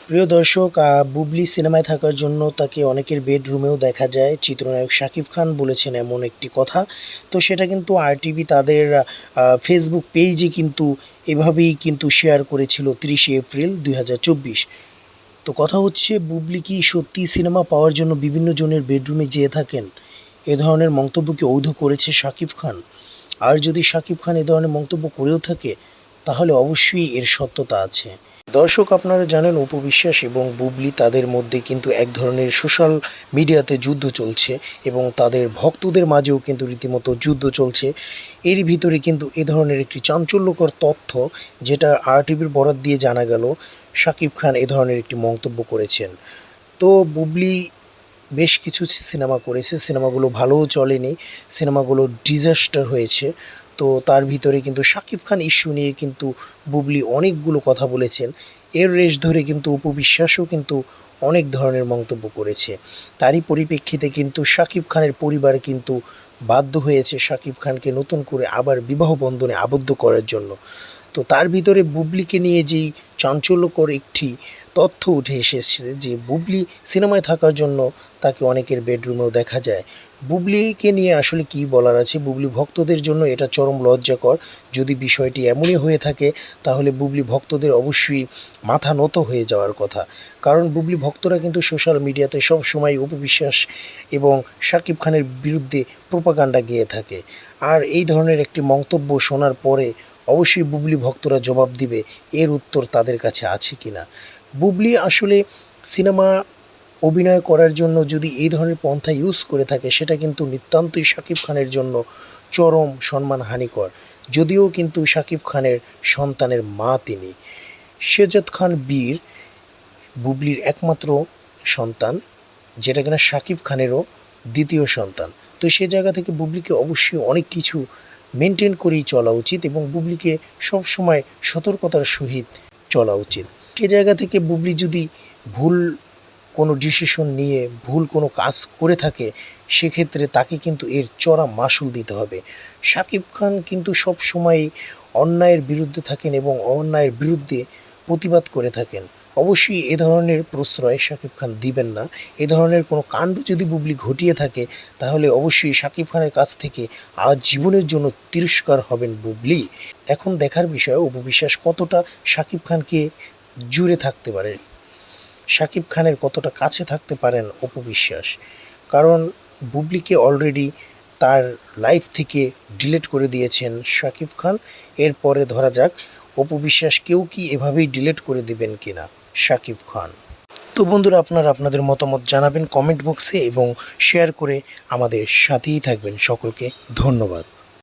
প্রিয় দর্শক, বুবলি সিনেমায় থাকার জন্য তাকে অনেকের বেডরুমেও দেখা যায়। চিত্রনায়ক শাকিব খান বলেছেন এমন একটি কথা। তো সেটা কিন্তু আরটিভি তাদের ফেসবুক পেজে কিন্তু এভাবেই কিন্তু শেয়ার করেছিল 30শে এপ্রিল 2024। তো কথা হচ্ছে, বুবলি কি সত্যি সিনেমা পাওয়ার জন্য বিভিন্ন জনের বেডরুমে যেয়ে থাকেন? এ ধরনের মন্তব্য কি ঔধ করেছে শাকিব খান? আর যদি শাকিব খান এ ধরনের মন্তব্য করেও থাকে, তাহলে অবশ্যই এর সত্যতা আছে। দর্শক, আপনারা জানেন অপু বিশ্বাস এবং বুবলি তাদের মধ্যে কিন্তু এক ধরনের সোশ্যাল মিডিয়াতে যুদ্ধ চলছে এবং তাদের ভক্তদের মাঝেও কিন্তু রীতিমতো যুদ্ধ চলছে। এর ভিতরে কিন্তু এ ধরনের একটি চাঞ্চল্যকর তথ্য, যেটা আরটিভির বরাত দিয়ে জানা গেল, শাকিব খান এ ধরনের একটি মন্তব্য করেছেন। তো বুবলি বেশ কিছু সিনেমা করেছে, সিনেমাগুলো ভালোও চলেনি, সিনেমাগুলো ডিজাস্টার হয়েছে। তো তার ভিতরে কিন্তু শাকিব খান ইস্যু নিয়ে কিন্তু বুবলি অনেকগুলো কথা বলেছেন। এর রেশ ধরে কিন্তু অপু বিশ্বাসও কিন্তু অনেক ধরনের মন্তব্য করেছে। তারই পরিপ্রেক্ষিতে কিন্তু শাকিব খানের পরিবার কিন্তু বাধ্য হয়েছে শাকিব খানকে নতুন করে আবার বিবাহ বন্ধনে আবদ্ধ করার জন্য। তো তার ভিতরে বুবলিকে নিয়ে যেই চাঞ্চল্যকর একটি তথ্য উঠে এসেছে যে বুবলি সিনেমায় থাকার জন্য তাকে অনেকের বেডরুমেও দেখা যায়। বুবলিকে নিয়ে আসলে কী বলার আছে? বুবলি ভক্তদের জন্য এটা চরম লজ্জাকর। যদি বিষয়টি এমনই হয়ে থাকে, তাহলে বুবলি ভক্তদের অবশ্যই মাথা নত হয়ে যাওয়ার কথা। কারণ বুবলি ভক্তরা কিন্তু সোশ্যাল মিডিয়াতে সব সময় অপু বিশ্বাস এবং শাকিব খানের বিরুদ্ধে প্রোপাগান্ডা গেয়ে থাকে। আর এই ধরনের একটি মন্তব্য শোনার পরে অবশ্যই বুবলি ভক্তরা জবাব দিবে, এর উত্তর তাদের কাছে আছে কি না। বুবলি আসলে সিনেমা অভিনয় করার জন্য যদি এই ধরনের পন্থা ইউজ করে থাকে, সেটা কিন্তু নিতান্তই শাকিব খানের জন্য চরম সম্মানহানিকর। যদিও কিন্তু শাকিব খানের সন্তানের মা তিনি। শেহজাদ খান বীর বুবলির একমাত্র সন্তান, যেটা কিনা শাকিব খানেরও দ্বিতীয় সন্তান। তো সে জায়গা থেকে বুবলিকে অবশ্যই অনেক কিছু মেনটেন করেই চলা উচিত এবং বুবলিকে সবসময় সতর্কতার সহিত চলা উচিত। সে জায়গা থেকে বুবলি যদি ভুল কোনো ডিসিশন নিয়ে ভুল কোনো কাজ করে থাকে, সেক্ষেত্রে তাকে কিন্তু এর চড়া মাশুল দিতে হবে। শাকিব খান কিন্তু সবসময় অন্যায়ের বিরুদ্ধে থাকেন এবং অন্যায়ের বিরুদ্ধে প্রতিবাদ করে থাকেন। অবশ্যই এ ধরনের প্রশ্রয় শাকিব খান দিবেন না। এ ধরনের কোনো কাণ্ড যদি বুবলি ঘটিয়ে থাকে, তাহলে অবশ্যই শাকিব খানের কাছ থেকে আজীবনের জন্য তিরস্কার হবেন বুবলি। এখন দেখার বিষয় অপু বিশ্বাস কতটা শাকিব খানকে জুড়ে থাকতে পারে, শাকিব খানের কতটা কাছে থাকতে পারেন অপু বিশ্বাস। কারণ বুবলিকে অলরেডি তার লাইফ থেকে ডিলিট করে দিয়েছেন শাকিব খান। এরপরে ধরা যাক অপু বিশ্বাসকেও কি এভাবেই ডিলিট করে দেবেন কিনা শাকিব খান। তো বন্ধুরা, আপনারা আপনাদের মতামত জানাবেন কমেন্ট বক্সে এবং শেয়ার করে আমাদের সাথেই থাকবেন। সকলকে ধন্যবাদ।